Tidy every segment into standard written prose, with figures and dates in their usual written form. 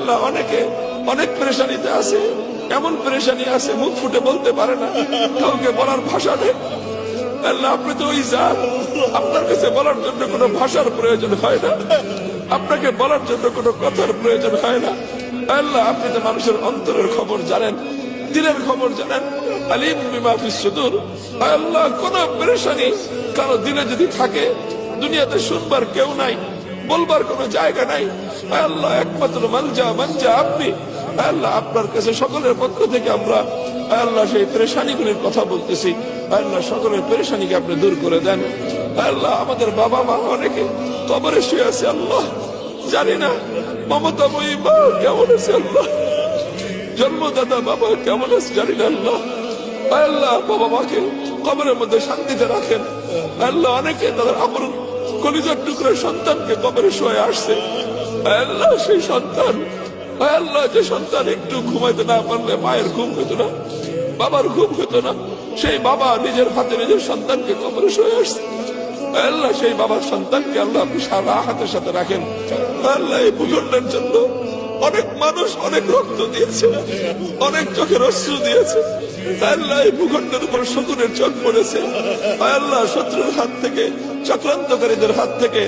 আল্লাহ অনেকে অনেক পেরেশানিতে আছে, এমন পেরেশানি আছে মুখ ফুটে বলতে পারে না, কাউকে বলার ভাষা নেই। আল্লাহ আপনি তো ওই জাত, আপনার কাছে বলার জন্য কোনো ভাষার প্রয়োজন হয় না, আপনাকে বলার জন্য কোনো কথার প্রয়োজন হয় না। আল্লাহ আপনি তো মানুষের অন্তরের খবর জানেন, দিলের খবর জানেন। আলিম বিমা ফিস সুদূর। আল্লাহ কোন পেরেশানি কারো দিলে যদি থাকে, দুনিয়াতে শুনবার কেউ নাই, বলবার কোনো জায়গা নাই, আল্লাহ একমাত্র মানজা আপনি। আল্লাহ আপনার কাছে সকলের পক্ষ থেকে আমরা আল্লাহ সেই পেরেশানিগুলির কথা বলতেছি। আল্লাহ সকলের পেরেশানিকে আপনি দূর করে দেন। আল্লাহ আমাদের বাবা মা অনেকে কবরে শুয়ে আছে, আল্লাহ জানি না মমতাময়ী মা কেমন আছে, আল্লাহ জন্মদাতা বাবা কেমন আছে জানি না। আল্লাহ আল্লাহ বাবা মাকে কবরের মধ্যে শান্তিতে রাখেন। আল্লাহ অনেকে তাদের আপন কলিজার টুকরো সন্তানকে কবরে শুয়ে আসছে, আল্লাহ সেই সন্তান, আল্লাহ যে সন্তান একটু ঘুমাইতে না পারলে মায়ের ঘুম হতো না, বাবার ঘুম হতো না, সেই বাবা নিজের হাতে নিজের সন্তানকে কবরে শুয়ে আসছে। আল্লাহ সেই বাবার সন্তানকে আল্লাহ আপনি সারা হাতের সাথে রাখেন। আল্লাহ এই ভূখণ্ডের জন্য অনেক মানুষ অনেক রক্ত দিয়েছে, অনেক চোখের অশ্রু দিয়েছে। আল্লাহ এই ভূখণ্ডের উপর শকুনের চোখ পড়েছে। আল্লাহ শত্রুর হাত থেকে, চক্রান্তকারীদের হাত থেকে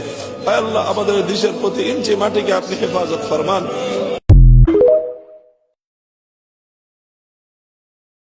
আল্লাহ আমাদের দেশের প্রতি ইঞ্চি মাটিকে আপনি হেফাজত ফরমান।